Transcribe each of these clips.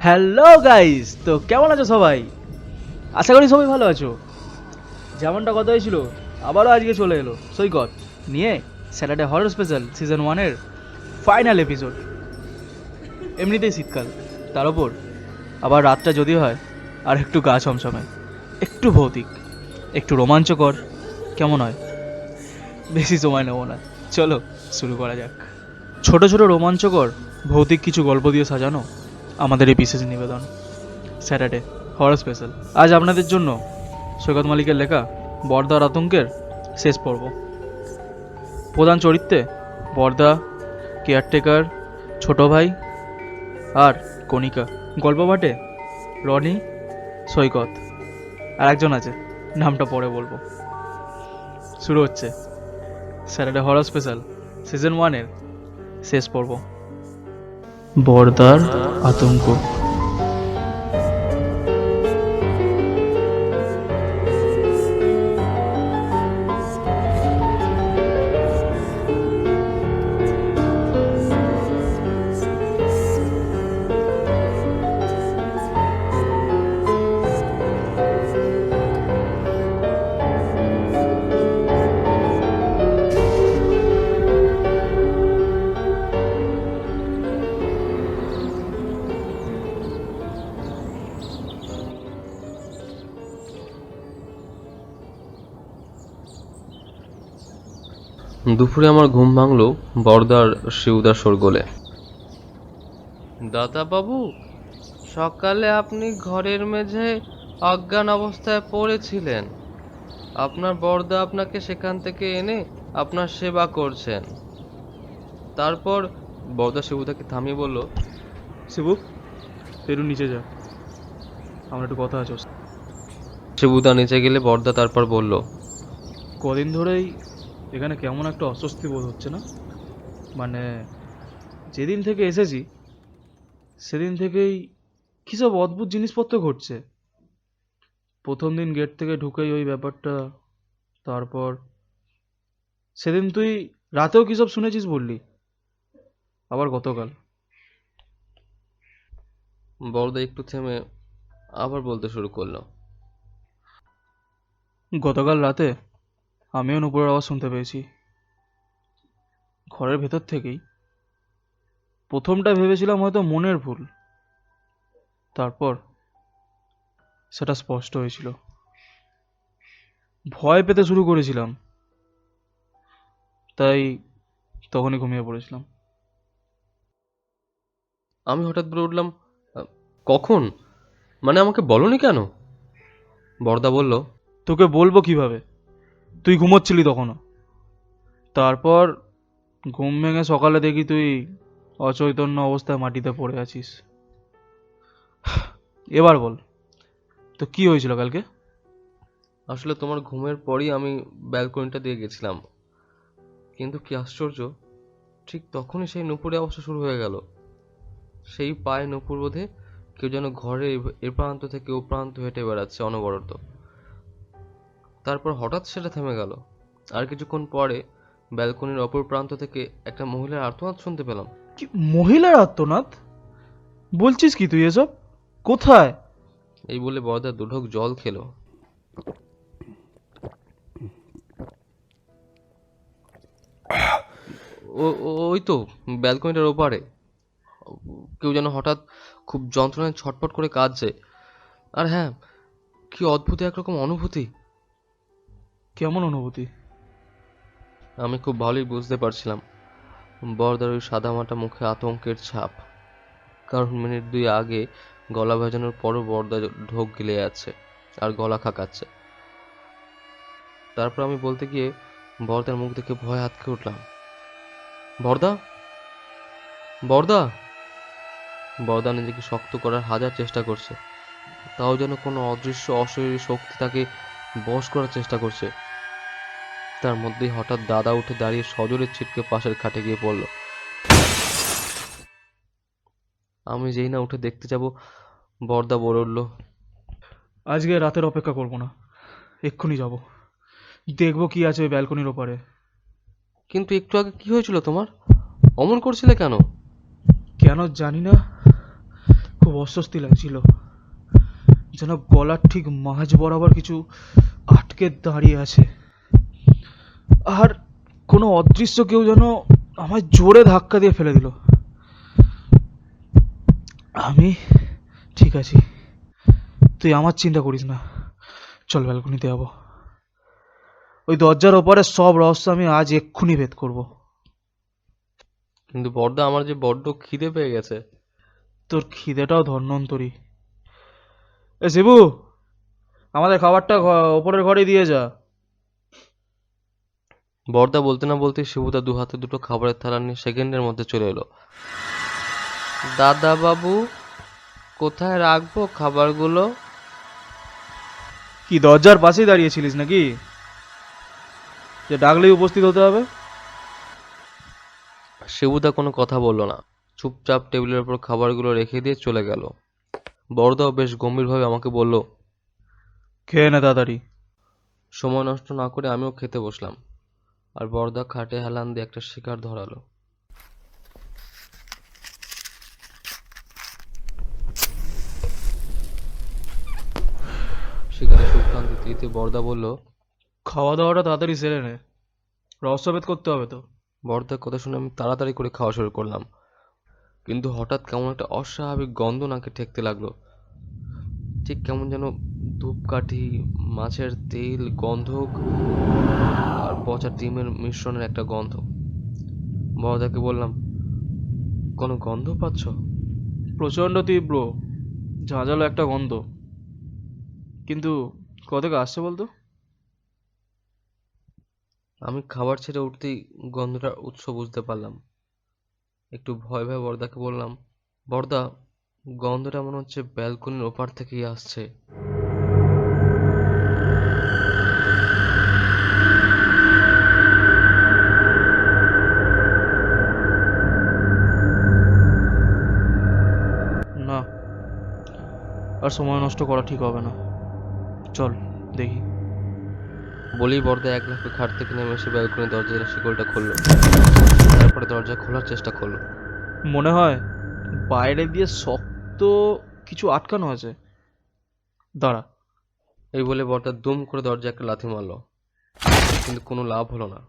Hello guys, তো কেমন আছো সবাই? আশা করি সবাই ভালো আছো। যেমনটা কথা হয়েছিল, আবারও আজকে চলে এলো সৈকত নিয়ে স্যাটারডে হরর স্পেশাল সিজন 1-এর ফাইনাল এপিসোড। এমনিতেই শীতকাল, তার ওপর আবার রাতটা যদি হয় আর একটু গা ছমছমে, একটু ভৌতিক, একটু রোমাঞ্চকর, কেমন হয়? বেশি সময় নেবো না, চলো শুরু করা যাক। ছোট ছোট রোমাঞ্চকর ভৌতিক কিছু গল্প দিয়ে সাজানো আমাদের এই বিশেষ নিবেদন স্যাটারডে হরর স্পেশাল। আজ আপনাদের জন্য সৈকত মালিকের লেখা বরদার আতঙ্কের শেষ পর্ব। প্রধান চরিত্রে বরদা, কেয়ারটেকার, ছোট ভাই আর কণিকা। গল্প পাঠে রনি, সৈকত আর একজন আছে, নামটা পরে বলবো। শুরু হচ্ছে স্যাটারডে হরর স্পেশাল সিজন 1-এর শেষ পর্ব, বরদার আতঙ্ক। দুপুরে আমার ঘুম ভাঙল বরদার শিউদার শোরগোলে। দাদাবাবু, সকালে আপনি ঘরের মেঝে অজ্ঞান অবস্থায় পড়েছিলেন। আপনার বরদা আপনাকে সেখান থেকে এনে আপনার সেবা করছেন। তারপর বরদা শিবুদাকে থামিয়ে বলল, শিবু, তুই একটু নিচে যা, আমার একটু কথা আছে। শিবুদা নিচে গেলে বরদা তারপর বলল, কদিন ধরেই এখানে কেমন একটা অস্বস্তি বোধ হচ্ছে না? মানে যেদিন থেকে এসেছি সেদিন থেকেই কী সব অদ্ভুত জিনিসপত্র ঘটছে। প্রথম দিন গেট থেকে ঢুকেই ওই ব্যাপারটা, তারপর সেদিন তুই রাতেও কী সব শুনেছিস বললি, আবার গতকাল। বরদা একটু থেমে আবার বলতে শুরু করলো, গতকাল রাতে আমিও নুপুরের আওয়াজ শুনতে পেয়েছি, ঘরের ভেতর থেকেই। প্রথমটা ভেবেছিলাম হয়তো মনের ভুল, তারপর সেটা স্পষ্ট হয়েছিল। ভয় পেতে শুরু করেছিলাম, তাই তখনই ঘুমিয়ে পড়েছিলাম। আমি হঠাৎ বলে উঠলাম, কখন? মানে আমাকে বলনি কেন? বরদা বলল, তোকে বলবো কিভাবে, তুই ঘুমোচ্ছিলি তখনও। তারপর ঘুম ভেঙে সকালে দেখি তুই অচৈতন্য অবস্থায় মাটিতে পড়ে আছিস। এবার বল, তো কি হয়েছিল কালকে? আসলে তোমার ঘুমের পরই আমি ব্যালকনিটা দিয়ে গেছিলাম, কিন্তু কি আশ্চর্য, ঠিক তখনই সেই নুপুরে অবস্থা শুরু হয়ে গেল। সেই পায়ে নুপুর বোধে কেউ যেন ঘরে এ প্রান্ত থেকে ও প্রান্ত হেঁটে বেড়াচ্ছে অনবরত। তারপর হঠাৎ সেটা থেমে গেল, আর কিছুক্ষণ পরে ব্যালকনির অপর প্রান্ত থেকে একটা মহিলার আর্তনাদ শুনতে পেলাম। কি মহিলার আত্মনাদ? বলছিস কি তুই এসব? কোথায়? এই বলে বড়দা দুঢোক জল খেলো। ওই তো ব্যালকনিটার ওপারে কেউ যেন হঠাৎ খুব যন্ত্রণায় ছটফট করে কাঁদছে। আর হ্যাঁ, কি অদ্ভুত একরকম অনুভূতি। কেমন অনুভূতি? আমি খুব ভালোই বুঝতে পারছিলাম বরদার ওই সাদামাটা মুখে আতঙ্কের ছাপ, কারণ মিনিট দুই আগে গলা ভেজানোর পরও বরদা ঢোক গিলে যাচ্ছে আর গলা খাকাচ্ছে। তারপর আমি বলতে গিয়ে বরদার মুখ দেখে ভয় আঁতকে উঠলাম। বরদা, বরদা! বরদা নিজেকে শক্ত করার হাজার চেষ্টা করছে, তাও যেন কোনো অদৃশ্য অশরীরী শক্তি তাকে বশ করার চেষ্টা করছে। তার মধ্যেই হঠাৎ দাদা উঠে দাঁড়িয়ে সজোরে ছিটকে পাশের খাটে গিয়ে পড়ল। আমি যেই না উঠে দেখতে যাব, বরদা বলে উঠল, আজকে রাতের অপেক্ষা করবো না, এক্ষুনি যাব, দেখবো কি আছে ওই ব্যালকনির ওপারে। কিন্তু একটু আগে কি হয়েছিল তোমার? অমন করছিলে কেন? কেন জানি না, খুব খুব অস্বস্তি লাগছিল, যেন গলার ঠিক মাঝ বরাবর কিছু আটকে দাঁড়িয়ে আছে, আর কোনো অদৃশ্য কেউ যেন আমায় জোরে ধাক্কা দিয়ে ফেলে দিল। আমি ঠিক আছি, তুই আমার চিন্তা করিস না, চল ব্যালকনিতে যাবো। ওই দরজার ওপরে সব রহস্য আমি আজ এক্ষুনি ভেদ করব। কিন্তু বড়দা, আমার যে বড্ড খিদে পেয়ে গেছে। তোর খিদেটাও ধন্বন্তরী। এ শিবু, আমাদের খাবারটা ওপরের ঘরে দিয়ে যা। বড়দা বলতে না বলতে শিবুদা দু হাতে দুটো খাবারের থালা নিয়ে সেকেন্ডের মধ্যে চলে এলো। দাদা বাবু, কোথায় রাখবো খাবারগুলো? কি দরজার পাশেই দাঁড়িয়েছিলিস নাকি, যে ডাকলেই উপস্থিত হতে হবে? শিবুদা কোনো কথা বলল না, চুপচাপ টেবিলের উপর খাবারগুলো রেখে দিয়ে চলে গেল। বড়দাও বেশ গম্ভীরভাবে আমাকে বলল, খেয়ে নে তাড়াতাড়ি। সময় নষ্ট না করে আমিও খেতে বসলাম, আর বড়দা খাটে হেলান দিয়ে একটা শিকার ধরালো। শিকারে সুক্রান্ত তৃতীয় বড়দা বলল, খাওয়া দাওয়াটা তাড়াতাড়ি সেরে নে, রহস্যভেদ করতে হবে তো। বড়দার কথা শুনে আমি তাড়াতাড়ি করে খাওয়া শুরু করলাম, কিন্তু হঠাৎ কেমন একটা অস্বাভাবিক গন্ধ নাকে ঠেকতে লাগলো। ঠিক কেমন যেন ধূপকাঠি, মাছের তেল, গন্ধক আর পচা ডিমের মিশ্রণের একটা গন্ধ। বড়দাকে বললাম, কোনো গন্ধ পাচ্ছ? প্রচণ্ড তীব্র ঝাঁঝালো একটা গন্ধ, কিন্তু কোথা থেকে আসছে বলতো? আমি খাবার ছেড়ে উঠতেই গন্ধটার উৎস বুঝতে পারলাম। একটু ভয় ভয় বড়দাকে বললাম, বড়দা, গন্ধটা মনে হচ্ছে ব্যালকনির ওপার থেকেই আসছে। না, আর সময় নষ্ট করা ঠিক হবে না, চল দেখি। বলেই বড়দা এক লাফে খাট থেকে নেমে এসে ব্যালকনির দরজার শিকলটা খুললো, তারপরে দরজা খোলার চেষ্টা করলো। মনে হয় বাইরে দিয়ে শক্ত কিছু আটকানো আছে, দাঁড়া। এই বলে বড়দা দুম করে দরজা একটা লাথি মারলো, কিন্তু কোনো লাভ হলো না।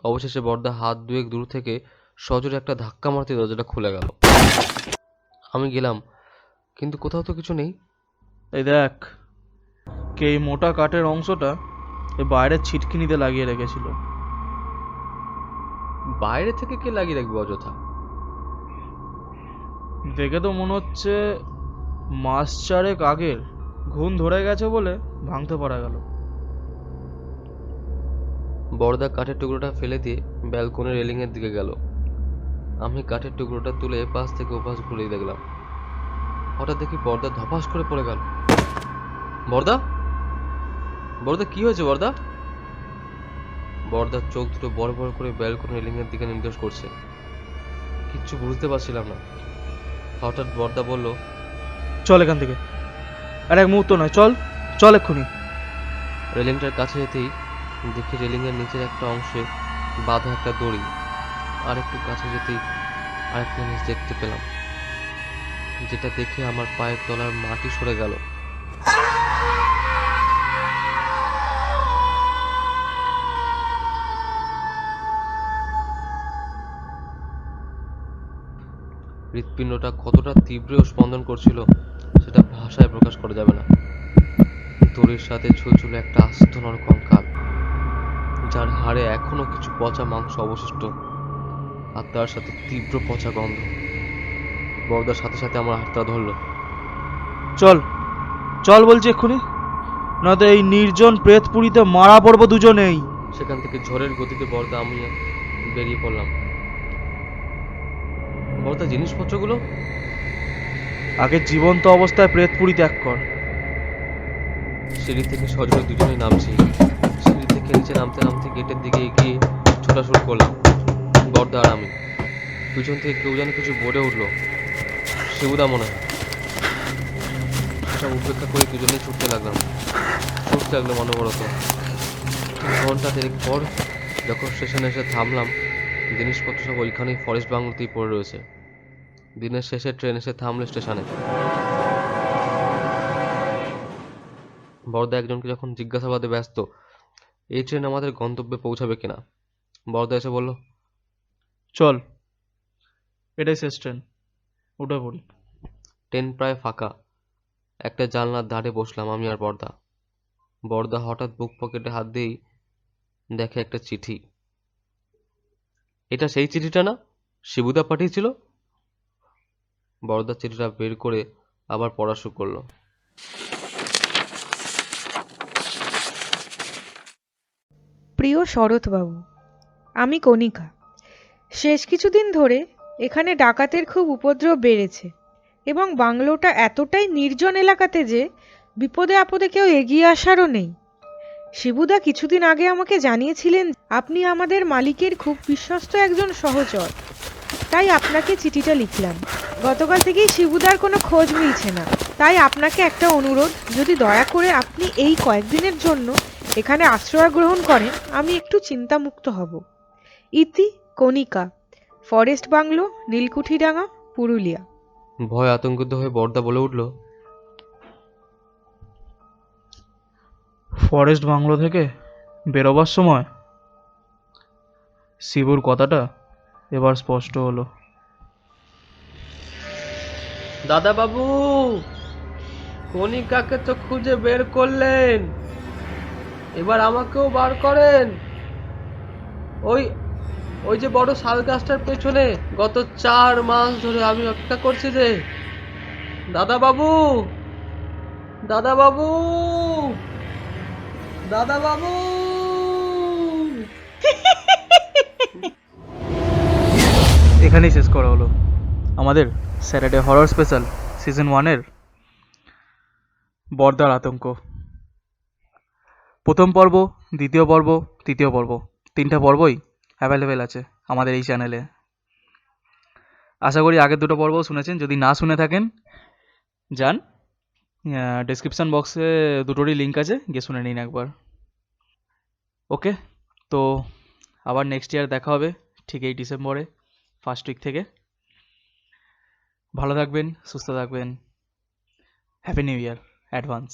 অবশেষে বড়দা হাত দুয়েক দূর থেকে সজোরে একটা ধাক্কা মারতে দরজাটা খুলে গেল। আমি গেলাম, কিন্তু কোথাও তো কিছু নেই। এই দেখ, কে এই মোটা কাঠের অংশটা এই বাইরের ছিটকিনিতে লাগিয়ে রেখেছিল। বাইরে থেকে কে লাগিয়ে রাখবে অযথা? দেখে তো মনে হচ্ছে মাস চারেক আগের, ঘুম ধরে গেছে বলে ভাঙতে পারা গেল। বড়দা কাঠের টুকরোটা ফেলে দিয়ে ব্যালকনির রেলিং এর দিকে গেল। আমি কাঠের টুকরোটা তুলে এপাশ থেকে ওপাশ ঘুরিয়ে দেখলাম। হঠাৎ দেখি বড়দা ধপাস করে পড়ে গেল। বড়দা, বড়দা, কি হয়েছে বড়দা? বড়দার চোখ দুটো বড় বড় করে ব্যালকনি রেলিং এর দিকে নির্দেশ করছে। কিচ্ছু বুঝতে পারছিলাম না। হঠাৎ বড়দা বলল, চল এখান থেকে, আর এক মুহূর্ত নয়, চল চল এক্ষুনি। রেলিংটার কাছে যেতেই দেখি রেলিং এর নিচের একটা অংশে বাঁধা একটা দড়ি। আর একটু কাছে যেতেই আরেকটা জিনিস দেখতে পেলাম, যেটা দেখে আমার পায়ের তলার মাটি সরে গেল। হৃৎপিণ্ডটা কতটা তীব্র স্পন্দন করছিল সেটা ভাষায় প্রকাশ করা যাবে না। দড়ির সাথে ঝুলছিল একটা আস্ত নরকঙ্কাল, যার হাড়ে এখনো কিছু পচা মাংস অবশিষ্ট, আর তার সাথে তীব্র পচা গন্ধ। বড়দার সাথে সাথে আমার হাতটা ধরলো। চল চল বলছি এক্ষুনি, নয়তো এই নির্জন প্রেতপুরীতে মারা পড়বো দুজনেই। সেখান থেকে ঝড়ের গতিতে বড়দা আমি বেরিয়ে পড়লাম। বড়দা, জিনিসপত্রগুলো? আগে জীবন্ত অবস্থায় প্রেতপুরী ত্যাগ কর। সিঁড়ি থেকে সজোরে দুজনেই নামছি। সিঁড়ি থেকে নিচে নামতে নামতে গেটের দিকে এগিয়ে ছোটা শুরু করলাম, বড়দা আর আমি। পিছন থেকে কেউ যেন কিছু বলে উঠলো, শিবুদা মনে হয়। সেটা উপেক্ষা করে দুজনেই ছুটতে লাগলাম। ছুটতে লাগলাম অনবরত। ঘন্টা দেড়েক পর যখন স্টেশনে এসে থামলাম, জিনিসপত্র সব ওইখানেই ফরেস্ট বাংলোতেই পড়ে রয়েছে। দিনের শেষে ট্রেন এসে থামলো স্টেশনে। বড়দা একজনকে যখন জিজ্ঞাসাবাদে ব্যস্ত এই ট্রেন আমাদের গন্তব্যে পৌঁছাবে কিনা, বড়দা এসে বলল, চল, এটাই শেষ ট্রেন, উঠে পড়ি। ট্রেন প্রায় ফাঁকা। একটা জানলার ধারে বসলাম আমি আর বড়দা। বড়দা হঠাৎ বুক পকেটে হাত দিয়েই দেখে একটা চিঠি। এটা সেই চিঠিটা না শিবুদা পাঠিয়েছিল? বড়দা চিঠিটা বের করে আবার পড়া শুরু করলো। প্রিয় শরৎবাবু, আমি কণিকা। শেষ কিছুদিন ধরে এখানে ডাকাতের খুব উপদ্রব বেড়েছে এবং বাংলোটা এতটাই নির্জন এলাকাতে যে বিপদে আপদে কেউ এগিয়ে আসারও নেই। শিবুদা কিছুদিন আগে আমাকে জানিয়েছিলেন আপনি আমাদের মালিকের খুব বিশ্বস্ত একজন সহচর, তাই আপনাকে চিঠিটা লিখলাম। গতকাল থেকেই শিবুদার কোনো খোঁজ মিলছে না, তাই আপনাকে একটা অনুরোধ, যদি দয়া করে আপনি এই কয়েকদিনের জন্য এখানে আশ্রয় গ্রহণ করেন আমি একটু চিন্তামুক্ত হব। ইতি কণিকা, ফরেস্ট বাংলো, নীলকুঠিডাঙ্গা, পুরুলিয়া। ভয় আতঙ্কিত হয়ে বড়দা বলে উঠল, ফরেস্ট বাংলো থেকে বেরোবার সময় শিবুর কথাটা এবার স্পষ্ট হলো। দাদা বাবু, কণিকাকে তো খুঁজে বের করলেন, এবার আমাকেও বার করেন। ওই ওই যে বড় শাল গাছটার পেছনে গত 4 মাস ধরে আমি অপেক্ষা করছি রে। দাদা বাবু, দাদা বাবু, দাদা বাবু। এখানেই শেষ করা হলো আমাদের স্যাটারডে হরর স্পেশাল সিজন 1-এর বর্দার আতঙ্ক। প্রথম পর্ব, দ্বিতীয় পর্ব, তৃতীয় পর্ব, 3টা পর্বই অ্যাভেলেবেল আছে আমাদের এই চ্যানেলে। আশা করি আগের 2টো পর্বও শুনেছেন। যদি না শুনে থাকেন যান, ডেসক্রিপশন বক্সে দুটোরই লিঙ্ক আছে, গিয়ে শুনে নিন একবার। ওকে, তো আবার নেক্সট ইয়ার দেখা হবে ঠিক এই ডিসেম্বরে ফার্স্ট উইক থেকে। ভালো থাকবেন, সুস্থ থাকবেন। Happy new year advance.